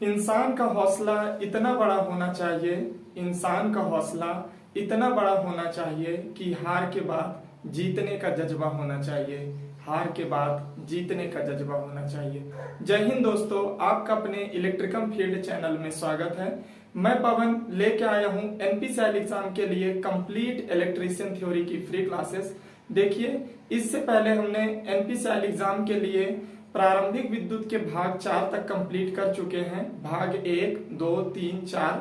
इंसान का हौसला इतना बड़ा होना चाहिए, इंसान का हौसला इतना बड़ा होना चाहिए कि हार के बाद जीतने का जज्बा होना चाहिए, हार के बाद जीतने का जज्बा होना चाहिए। जय हिंद दोस्तों, आपका अपने इलेक्ट्रिकल फील्ड चैनल में स्वागत है। मैं पवन लेके आया हूं एनपीसीएल एग्जाम के लिए कंप्लीट इलेक्ट्रीशियन थ्योरी की फ्री क्लासेस। देखिए, इससे पहले हमने एनपीसीएल एग्जाम के लिए प्रारंभिक विद्युत के भाग 4 तक कंप्लीट कर चुके हैं। भाग 1, 2, 3, 4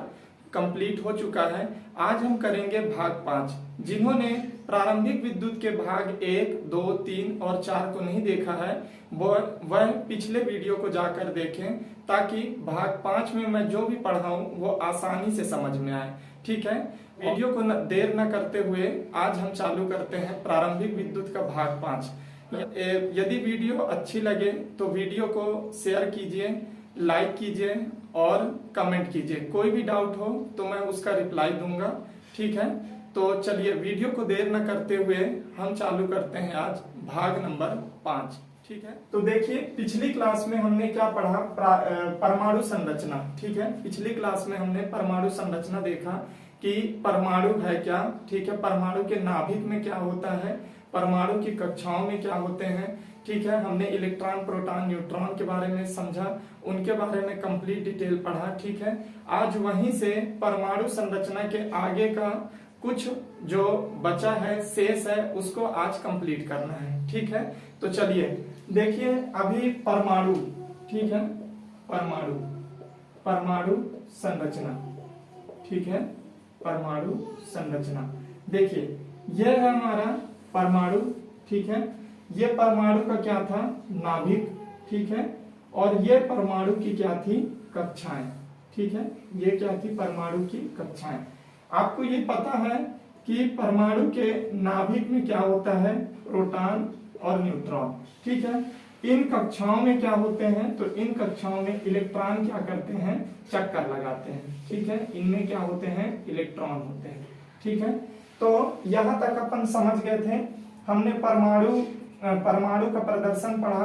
कंप्लीट हो चुका है। आज हम करेंगे भाग 5। जिन्होंने प्रारंभिक विद्युत के भाग 1, 2, 3 और 4 को नहीं देखा है वह पिछले वीडियो को जाकर देखें, ताकि भाग 5 में मैं जो भी पढ़ाऊं वो आसानी से समझ में आए। ठीक है, वीडियो को देर न करते हुए आज हम चालू करते हैं प्रारंभिक विद्युत का भाग 5। यदि वीडियो अच्छी लगे तो वीडियो को शेयर कीजिए, लाइक कीजिए और कमेंट कीजिए। कोई भी डाउट हो तो मैं उसका रिप्लाई दूंगा। ठीक है, तो चलिए वीडियो को देर न करते हुए हम चालू करते हैं आज भाग नंबर 5। ठीक है, तो देखिए पिछली क्लास में हमने क्या पढ़ा, परमाणु संरचना। ठीक है, पिछली क्लास में हमने परमाणु संरचना देखा कि परमाणु है क्या। ठीक है, परमाणु के नाभिक में क्या होता है, परमाणु की कक्षाओं में क्या होते हैं। ठीक है, हमने इलेक्ट्रॉन, प्रोटॉन, न्यूट्रॉन के बारे में समझा, उनके बारे में कंप्लीट डिटेल पढ़ा। ठीक है, आज वहीं से परमाणु संरचना के आगे का कुछ जो बचा है, शेष है, उसको आज कंप्लीट करना है। ठीक है, तो चलिए देखिए अभी परमाणु। ठीक है, परमाणु, परमाणु संरचना। ठीक है, परमाणु संरचना। देखिए यह है हमारा परमाणु। ठीक है, ये परमाणु का क्या था, नाभिक। ठीक है, और ये परमाणु की क्या थी, कक्षाएं। ठीक है, ये क्या थी, परमाणु की कक्षाएं। आपको ये पता है कि परमाणु के नाभिक में क्या होता है, प्रोटॉन और न्यूट्रॉन। ठीक है, इन कक्षाओं में क्या होते हैं, तो इन कक्षाओं में इलेक्ट्रॉन क्या करते हैं, चक्कर लगाते हैं। ठीक है, इनमें क्या होते हैं, इलेक्ट्रॉन होते हैं। ठीक है, तो यहां तक अपन समझ गए थे। हमने परमाणु का प्रदर्शन पढ़ा,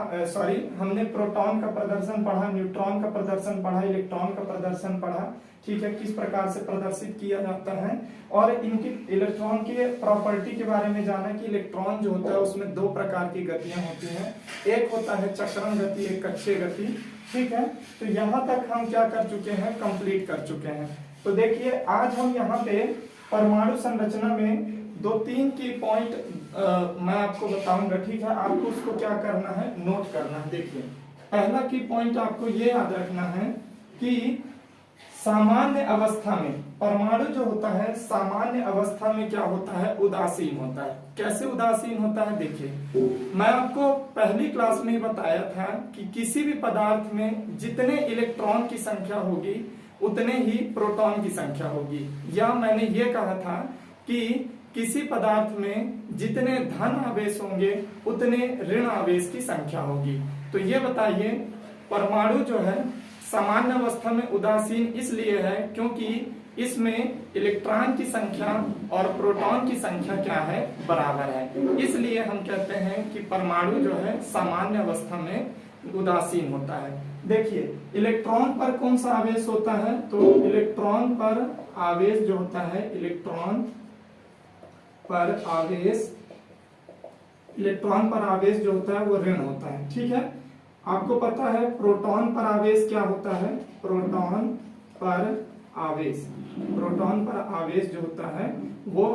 हमने प्रोटॉन का प्रदर्शन पढ़ा, न्यूट्रॉन का प्रदर्शन पढ़ा, इलेक्ट्रॉन का प्रदर्शन पढ़ा। ठीक है, किस प्रकार से प्रदर्शित किया जाता है और इनकी इलेक्ट्रॉन के प्रॉपर्टी के बारे में जाना कि इलेक्ट्रॉन जो होता है उसमें 2 प्रकार की गतियां होती हैं। एक होता है चक्रण गति, एक कक्षीय गति। ठीक है, तो यहाँ तक हम क्या कर चुके हैं, कंप्लीट कर चुके हैं। तो देखिए आज हम यहाँ पे परमाणु संरचना में 2-3 की पॉइंट मैं आपको बताऊंगा। ठीक है, आपको उसको क्या करना है, नोट करना है। देखिए पहला की पॉइंट आपको ये याद रखना है कि सामान्य अवस्था में परमाणु जो होता है, सामान्य अवस्था में क्या होता है, उदासीन होता है। कैसे उदासीन होता है, देखिए मैं आपको पहली क्लास में ही बताया था कि किसी भी पदार्थ में जितने इलेक्ट्रॉन की संख्या होगी उतने ही प्रोटॉन की संख्या होगी। या मैंने ये कहा था कि किसी पदार्थ में जितने धन आवेश होंगे उतने ऋण आवेश की संख्या होगी। तो ये बताइए परमाणु जो है सामान्य अवस्था में उदासीन इसलिए है क्योंकि इसमें इलेक्ट्रॉन की संख्या और प्रोटॉन की संख्या क्या है, बराबर है। इसलिए हम कहते हैं कि परमाणु जो है सामान्य अवस्था में उदासीन होता है। देखिए इलेक्ट्रॉन पर कौन सा आवेश होता है, तो इलेक्ट्रॉन पर आवेश जो होता है, इलेक्ट्रॉन पर आवेश जो होता है वो ऋण होता है। ठीक है, आपको पता है प्रोटॉन पर आवेश क्या होता है, प्रोटॉन पर आवेश जो होता है वो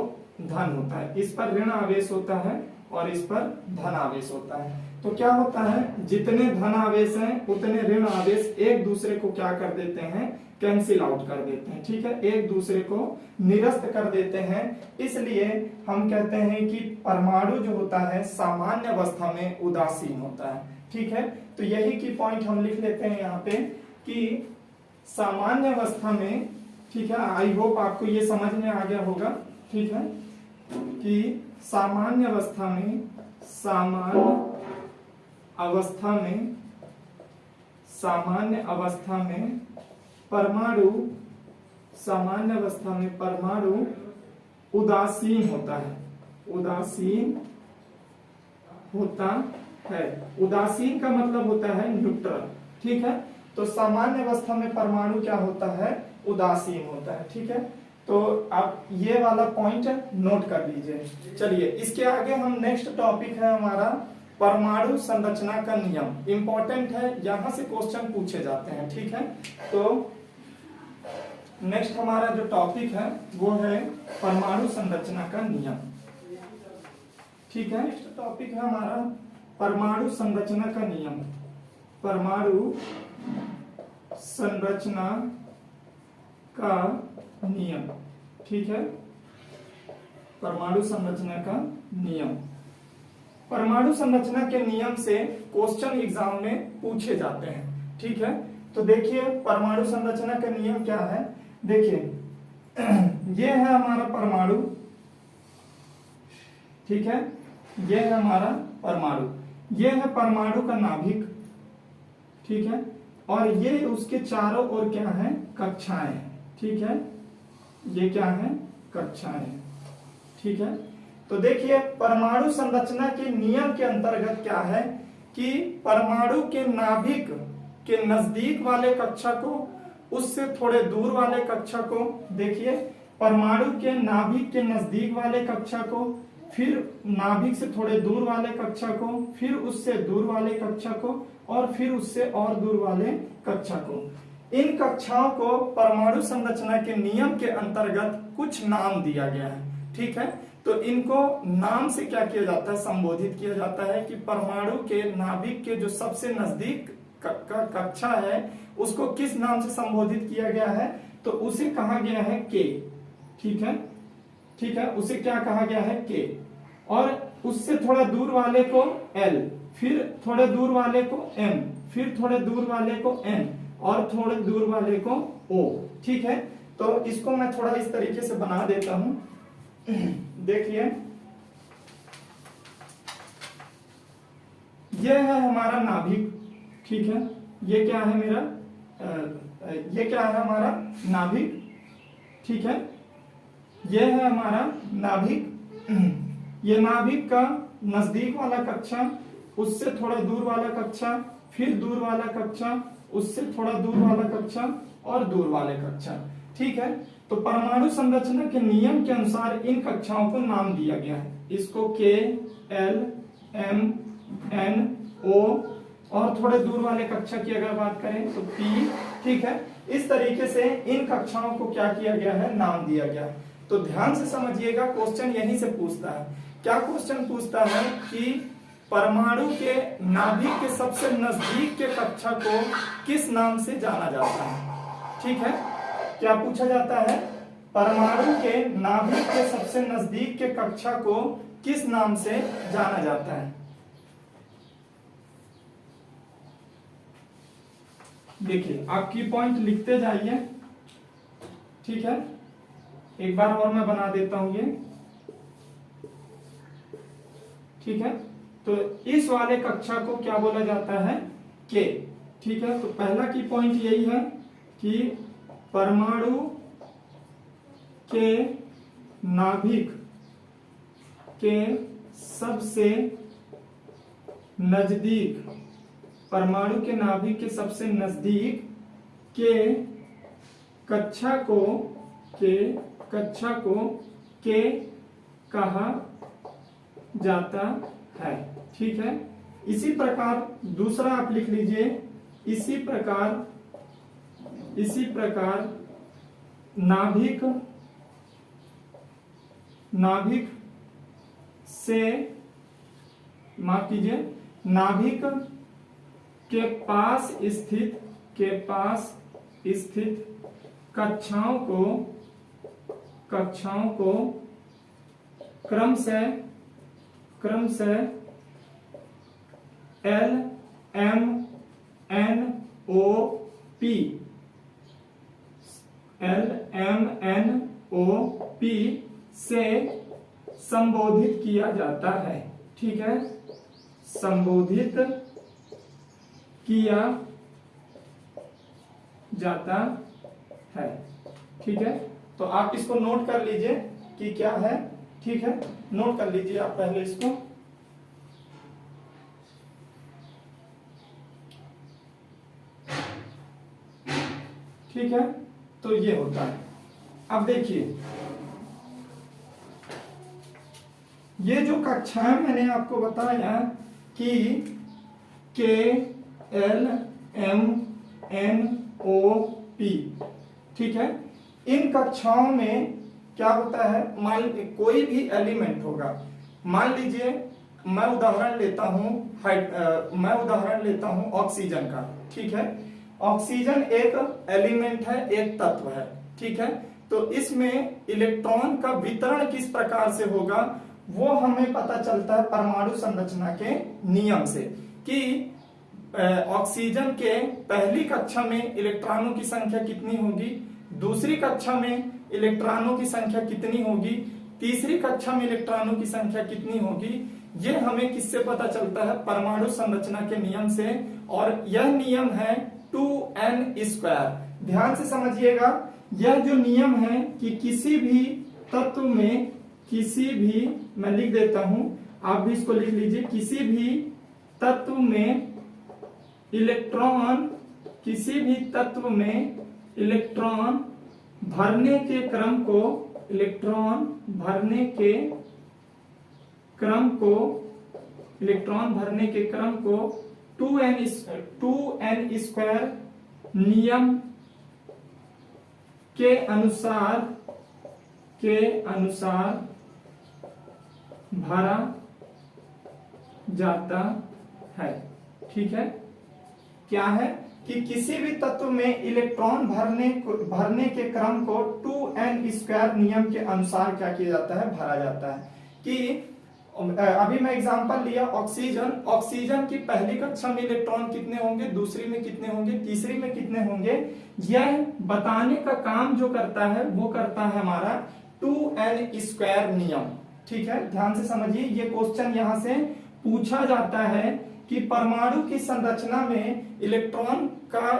धन होता है। इस पर ऋण आवेश होता है और इस पर धन आवेश होता है। तो क्या होता है, जितने धन आवेश हैं उतने ऋण आवेश एक दूसरे को क्या कर देते हैं, कैंसिल आउट कर देते हैं। ठीक है, एक दूसरे को निरस्त कर देते हैं। इसलिए हम कहते हैं कि परमाणु जो होता है सामान्य अवस्था में उदासीन होता है। ठीक है, तो यही की पॉइंट हम लिख लेते हैं यहाँ पे कि सामान्य अवस्था में, ठीक है, आई होप आपको ये समझ में आ गया होगा। ठीक है, कि सामान्य अवस्था में परमाणु उदासीन होता है, उदासीन का मतलब होता है न्यूट्रल। ठीक है, तो तो सामान्य अवस्था में परमाणु क्या होता है, उदासीन होता है। ठीक है, तो आप ये वाला पॉइंट नोट कर लीजिए। चलिए इसके आगे हम नेक्स्ट टॉपिक है हमारा परमाणु संरचना का नियम। इंपॉर्टेंट है, यहां से क्वेश्चन पूछे जाते हैं। ठीक है, तो नेक्स्ट हमारा जो टॉपिक है वो है परमाणु संरचना का नियम। ठीक है, नेक्स्ट टॉपिक है हमारा परमाणु संरचना का नियम। परमाणु संरचना का नियम। ठीक है, परमाणु संरचना का नियम। परमाणु संरचना के नियम से क्वेश्चन एग्जाम में पूछे जाते हैं। ठीक है, तो देखिए परमाणु संरचना का नियम क्या है। देखिए ये है हमारा परमाणु। ठीक है, ये है हमारा परमाणु, ये है परमाणु का नाभिक। ठीक है, और ये उसके चारों ओर क्या है, कक्षाएं। ठीक है, ये क्या है, कक्षाएं। ठीक है, तो देखिए परमाणु संरचना के नियम के अंतर्गत क्या है कि परमाणु के नाभिक के नजदीक वाले कक्षा को उससे थोड़े दूर वाले कक्षा को, देखिए परमाणु के नाभिक के नजदीक वाले कक्षा को, फिर नाभिक से थोड़े दूर वाले कक्षा को, फिर उससे दूर वाले कक्षा को, और फिर उससे और दूर वाले कक्षा को। इन कक्षाओं को परमाणु संरचना के नियम के अंतर्गत कुछ नाम दिया गया है। ठीक है, तो इनको नाम से क्या किया जाता है, संबोधित किया जाता है कि परमाणु के नाभिक के जो सबसे नजदीक कक्षा है उसको किस नाम से संबोधित किया गया है, तो उसे कहा गया है के। ठीक है, ठीक है, उसे क्या कहा गया है, के। और उससे थोड़ा दूर वाले को एल, फिर थोड़े दूर वाले को एम, फिर थोड़े दूर वाले को एन, और थोड़े दूर वाले को ओ। ठीक है, तो इसको मैं थोड़ा इस तरीके से बना देता हूं। देखिए यह है हमारा नाभिक। ठीक है, ये क्या है मेरा, ये क्या है हमारा नाभिक। ठीक है, ये है हमारा नाभिक। ये नाभिक का नजदीक वाला कक्षा, उससे थोड़ा दूर वाला कक्षा, फिर दूर वाला कक्षा, उससे थोड़ा दूर वाला कक्षा, और दूर वाले कक्षा। ठीक है, तो परमाणु संरचना के नियम के अनुसार इन कक्षाओं को नाम दिया गया है। इसको के, एल, एम, एन, ओ, और थोड़े दूर वाले कक्षा की अगर बात करें तो पी। ठीक है, इस तरीके से इन कक्षाओं को क्या किया गया है, नाम दिया गया है। तो ध्यान से समझिएगा, क्वेश्चन यहीं से पूछता है। क्या क्वेश्चन पूछता है कि परमाणु के नाभिक के सबसे नजदीक के कक्षा को किस नाम से जाना जाता है। ठीक है, क्या पूछा जाता है, परमाणु के नाभिक के सबसे नजदीक के कक्षा को किस नाम से जाना जाता है। देखिए आप की पॉइंट लिखते जाइए। ठीक है, एक बार और मैं बना देता हूं ये। ठीक है, तो इस वाले कक्षा को क्या बोला जाता है, के। ठीक है, तो पहला की पॉइंट यही है कि परमाणु के नाभिक के सबसे नजदीक, परमाणु के नाभिक के सबसे नजदीक के कक्षा को के कहा जाता है। ठीक है, इसी प्रकार दूसरा आप लिख लीजिए, इसी प्रकार नाभिक से, माफ कीजिए, नाभिक के पास स्थित कक्षाओं को क्रम से L, M, N, O, P, L, M, N, O, P से संबोधित किया जाता है। ठीक है, संबोधित किया जाता है। ठीक है, तो आप इसको नोट कर लीजिए कि क्या है। ठीक है, नोट कर लीजिए आप पहले इसको। ठीक है, तो ये होता है। अब देखिए ये जो कक्षाएं मैंने आपको बताया कि K L M N O P, ठीक है, इन कक्षाओं में क्या होता है, मान कोई भी एलिमेंट होगा, मान लीजिए मैं उदाहरण लेता हूं ऑक्सीजन का, ठीक है। ऑक्सीजन एक एलिमेंट है, एक तत्व है, ठीक है। तो इसमें इलेक्ट्रॉन का वितरण किस प्रकार से होगा वो हमें पता चलता है परमाणु संरचना के नियम से, कि ऑक्सीजन के पहली कक्षा में इलेक्ट्रॉनों की संख्या कितनी होगी, दूसरी कक्षा में इलेक्ट्रॉनों की संख्या कितनी होगी, तीसरी कक्षा में इलेक्ट्रॉनों की संख्या कितनी होगी। ये हमें किससे पता चलता है, परमाणु संरचना के नियम से, और यह नियम है 2n²। ध्यान से समझिएगा, यह जो नियम है कि किसी भी तत्व में, किसी भी, मैं लिख देता हूं, आप भी इसको लिख लीजिए, किसी भी तत्व में इलेक्ट्रॉन, किसी भी तत्व में इलेक्ट्रॉन भरने के क्रम को, इलेक्ट्रॉन भरने के क्रम को, इलेक्ट्रॉन भरने के क्रम को 2n² नियम के अनुसार भरा जाता है, ठीक है। क्या है कि किसी भी तत्व में इलेक्ट्रॉन भरने के क्रम को 2n² नियम के अनुसार क्या किया जाता है, भरा जाता है। कि अभी मैं एग्जांपल लिया ऑक्सीजन, ऑक्सीजन की पहली कक्षा में इलेक्ट्रॉन कितने होंगे, दूसरी में कितने होंगे, तीसरी में कितने होंगे, यह बताने का काम जो करता है वो करता है हमारा 2n² नियम, ठीक है। ध्यान से समझिए, ये क्वेश्चन यहां से पूछा जाता है कि परमाणु की संरचना में इलेक्ट्रॉन का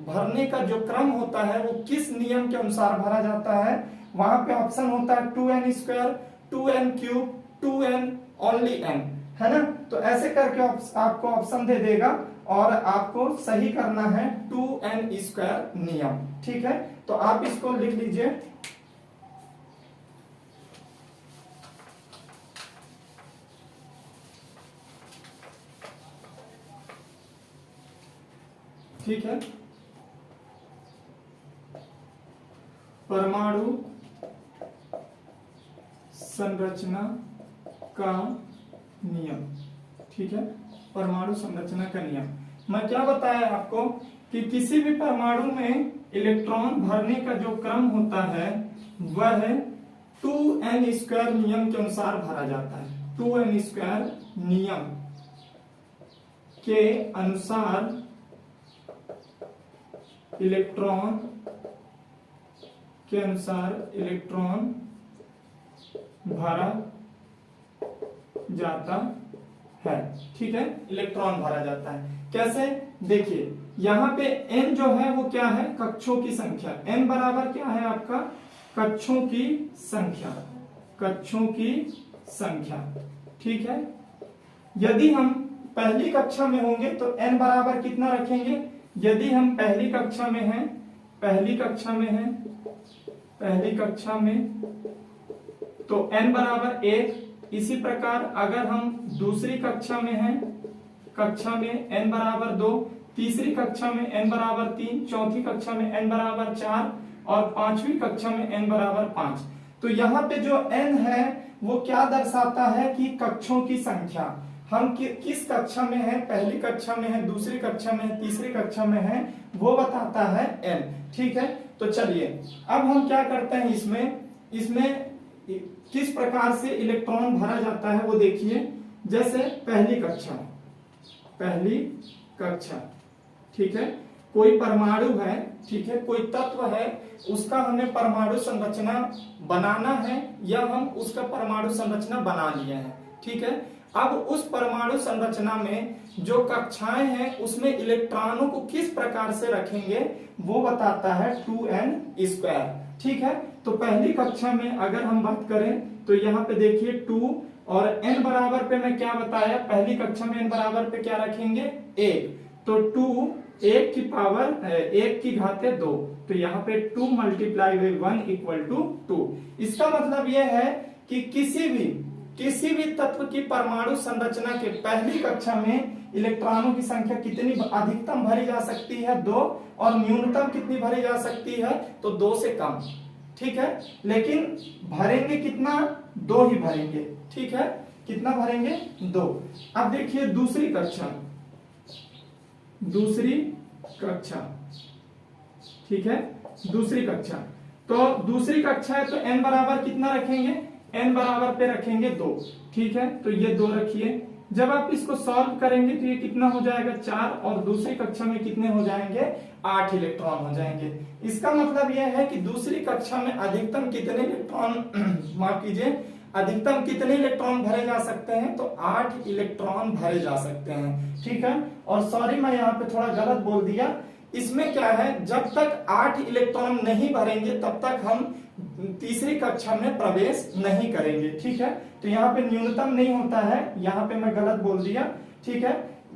भरने का जो क्रम होता है वो किस नियम के अनुसार भरा जाता है। वहां पे ऑप्शन होता है 2n², 2n³, 2n, only n, है ना। तो ऐसे करके आपको ऑप्शन दे देगा और आपको सही करना है 2n² नियम, ठीक है। तो आप इसको लिख लीजिए, ठीक है। परमाणु संरचना का नियम, ठीक है, परमाणु संरचना का नियम। मैं क्या बताया आपको कि किसी भी परमाणु में इलेक्ट्रॉन भरने का जो क्रम होता है वह 2n² नियम के अनुसार भरा जाता है। 2n² नियम के अनुसार इलेक्ट्रॉन भरा जाता है, ठीक है। इलेक्ट्रॉन भरा जाता है कैसे, देखिए यहां पे n जो है वो क्या है, कक्षों की संख्या। n बराबर क्या है आपका, कक्षों की संख्या, कक्षों की संख्या, ठीक है। यदि हम पहली कक्षा में होंगे तो n बराबर कितना रखेंगे, यदि हम पहली कक्षा में हैं, पहली कक्षा में तो n बराबर 1। इसी प्रकार अगर हम दूसरी कक्षा में हैं, कक्षा में n बराबर 2, तीसरी कक्षा में n बराबर 3, चौथी कक्षा में n बराबर 4 और पांचवी कक्षा में n बराबर 5। तो यहाँ पे जो n है वो क्या दर्शाता है कि कक्षों की संख्या। हम किस कक्षा में हैं, पहली कक्षा में है, दूसरी कक्षा में है, तीसरी कक्षा में है, वो बताता है n, ठीक है। तो चलिए अब हम क्या करते हैं, इसमें किस प्रकार से इलेक्ट्रॉन भरा जाता है वो देखिए। जैसे पहली कक्षा, ठीक है, कोई परमाणु है, ठीक है, कोई तत्व है, उसका हमें परमाणु संरचना बनाना है या हम उसका परमाणु संरचना बना लिए हैं, ठीक है। अब उस परमाणु संरचना में जो कक्षाएं हैं उसमें इलेक्ट्रॉनों को किस प्रकार से रखेंगे वो बताता है 2n², ठीक है। तो पहली कक्षा में अगर हम बात करें तो यहाँ पे देखिए 2 और n बराबर पे मैं क्या बताया, पहली कक्षा में n बराबर पे क्या रखेंगे 1, तो 2 1 की पावर 1 की घाते 2, तो यहाँ पे 2 मल्टीप्लाई बाई 1 इक्वल टू 2। इसका मतलब यह है कि किसी भी तत्व की परमाणु संरचना के पहली कक्षा में इलेक्ट्रॉनों की संख्या कितनी अधिकतम भरी जा सकती है 2, और न्यूनतम कितनी भरी जा सकती है तो 2 से कम, ठीक है। लेकिन भरेंगे कितना, 2 ही भरेंगे, ठीक है। कितना भरेंगे, 2। अब देखिए दूसरी कक्षा, ठीक है, दूसरी कक्षा। तो दूसरी कक्षा है तो n बराबर कितना रखेंगे, n बराबर पे रखेंगे 2, ठीक है। तो ये 2 रखिए। जब आप इसको सॉल्व करेंगे तो ये कितना हो जाएगा 4, और दूसरी कक्षा में कितने हो जाएंगे 8 इलेक्ट्रॉन हो जाएंगे। इसका मतलब यह है कि दूसरी कक्षा में अधिकतम कितने इलेक्ट्रॉन माफ कीजिए अधिकतम कितने इलेक्ट्रॉन भरे जा सकते हैं, तो 8 इलेक्ट्रॉन भरे जा सकते हैं, ठीक है। और सॉरी मैं यहाँ पे थोड़ा गलत बोल दिया, इसमें क्या है, जब तक 8 इलेक्ट्रॉन नहीं भरेंगे तब तक हम तीसरी कक्षा में प्रवेश नहीं करेंगे, ठीक है। तो यहाँ पे न्यूनतम नहीं होता है, यहाँ पे मैं गलत बोल दिया, ठीक है।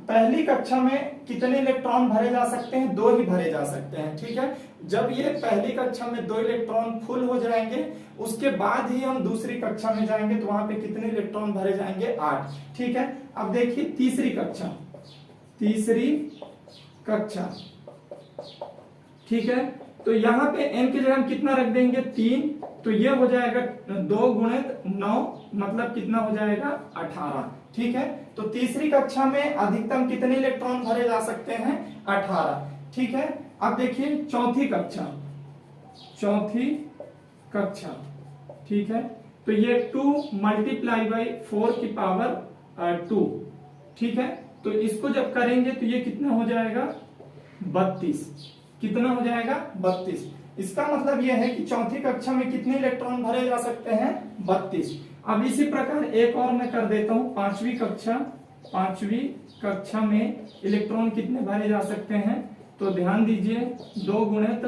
पहली कक्षा में कितने इलेक्ट्रॉन भरे जा सकते हैं, 2 ही भरे जा सकते हैं, ठीक है। जब ये पहली कक्षा में 2 इलेक्ट्रॉन फुल हो जाएंगे उसके बाद ही हम दूसरी कक्षा में जाएंगे, तो वहां पे कितने इलेक्ट्रॉन भरे जाएंगे 8, ठीक है। अब देखिए तीसरी कक्षा, ठीक है। तो यहाँ पे n की जगह हम कितना रख देंगे 3, तो ये हो जाएगा 2 गुणित 9, मतलब कितना हो जाएगा 18, ठीक है। तो तीसरी कक्षा में अधिकतम कितने इलेक्ट्रॉन भरे जा सकते हैं 18, ठीक है। अब देखिए चौथी कक्षा, ठीक है। तो ये 2 मल्टीप्लाई बाई 4 की पावर 2, ठीक है। तो इसको जब करेंगे तो ये कितना हो जाएगा 32, कितना हो जाएगा 32। इसका मतलब यह है कि चौथी कक्षा में कितने इलेक्ट्रॉन भरे जा सकते हैं 32। अब इसी प्रकार एक और मैं कर देता हूं, पांचवी कक्षा में इलेक्ट्रॉन कितने भरे जा सकते हैं, तो ध्यान दीजिए 2 गुणित,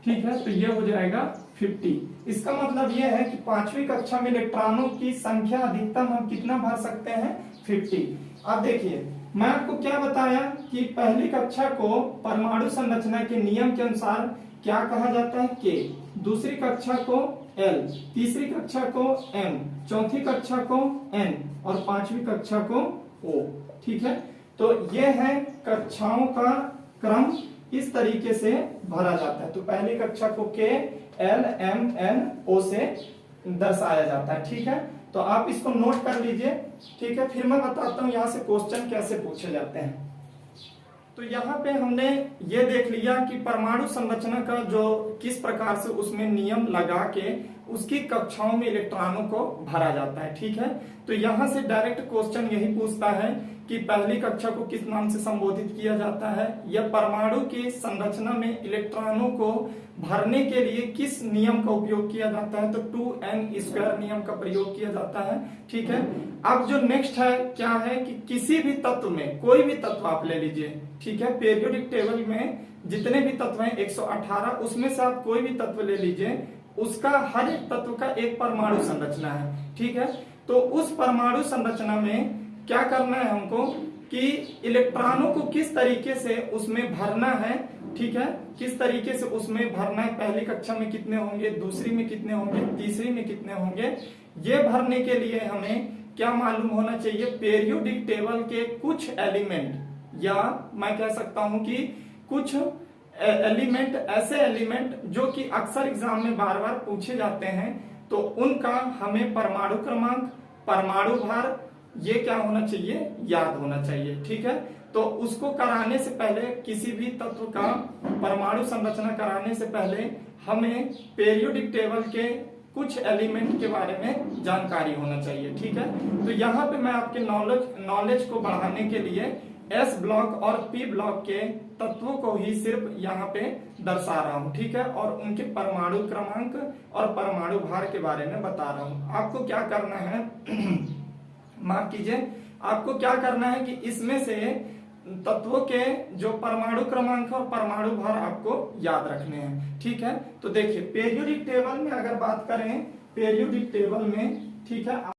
ठीक है। तो ये हो जाएगा 50। इसका मतलब यह है कि पांचवी कक्षा में इलेक्ट्रॉनों की संख्या अधिकतम हम कितना भर सकते हैं 50। अब देखिए मैं आपको क्या बताया कि पहली कक्षा को परमाणु संरचना के नियम के अनुसार क्या कहा जाता है K, दूसरी कक्षा को L, तीसरी कक्षा को M, चौथी कक्षा को N और पांचवी कक्षा को O, ठीक है। तो ये है कक्षाओं का क्रम, इस तरीके से भरा जाता है। तो पहली कक्षा को K, L, M, N, O से दर्शाया जाता है, ठीक है। तो आप इसको नोट कर लीजिए, ठीक है। फिर मैं बताता हूं यहां से क्वेश्चन कैसे पूछे जाते हैं। तो यहाँ पे हमने ये देख लिया कि परमाणु संरचना का जो किस प्रकार से उसमें नियम लगा के उसकी कक्षाओं में इलेक्ट्रॉनों को भरा जाता है, ठीक है। तो यहाँ से डायरेक्ट क्वेश्चन यही पूछता है कि पहली कक्षा को किस नाम से संबोधित किया जाता है, या परमाणु की संरचना में इलेक्ट्रॉनों को भरने के लिए किस नियम का उपयोग किया जाता है, तो 2n² नियम का प्रयोग किया जाता है, ठीक है। अब जो नेक्स्ट है क्या है कि किसी भी तत्व में, कोई भी तत्व आप ले लीजिए, ठीक है। पीरियोडिक टेबल में जितने भी तत्व हैं 118, उसमें से आप कोई भी तत्व ले लीजिए, उसका हर एक तत्व का एक परमाणु संरचना है, ठीक है। तो उस परमाणु संरचना में क्या करना है हमको कि इलेक्ट्रॉनों को किस तरीके से उसमें भरना है, ठीक है, किस तरीके से उसमें भरना है। पहली कक्षा में कितने होंगे, दूसरी में कितने होंगे, तीसरी में कितने होंगे, ये भरने के लिए हमें क्या मालूम होना चाहिए, पीरियोडिक टेबल के कुछ एलिमेंट, या मैं कह सकता हूं कि कुछ एलिमेंट, ऐसे एलिमेंट जो कि अक्सर एग्जाम में बार बार पूछे जाते हैं, तो उनका हमें परमाणु क्रमांक, परमाणु भार, ये क्या होना चाहिए, याद होना चाहिए, ठीक है। तो उसको कराने से पहले, किसी भी तत्व का परमाणु संरचना कराने से पहले हमें पीरियोडिक टेबल के कुछ एलिमेंट के बारे में जानकारी होना चाहिए, ठीक है। तो यहाँ पे मैं आपके नॉलेज को बढ़ाने के लिए S ब्लॉक और P ब्लॉक के तत्वों को ही सिर्फ यहाँ पे दर्शा रहा हूँ, ठीक है, और उनके परमाणु क्रमांक और परमाणु भार के बारे में बता रहा हूँ। आपको क्या करना है माफ कीजिए, आपको क्या करना है कि इसमें से तत्वों के जो परमाणु क्रमांक और परमाणु भार आपको याद रखने हैं, ठीक है। तो देखिए पीरियोडिक टेबल में अगर बात करें, पीरियोडिक टेबल में, ठीक है।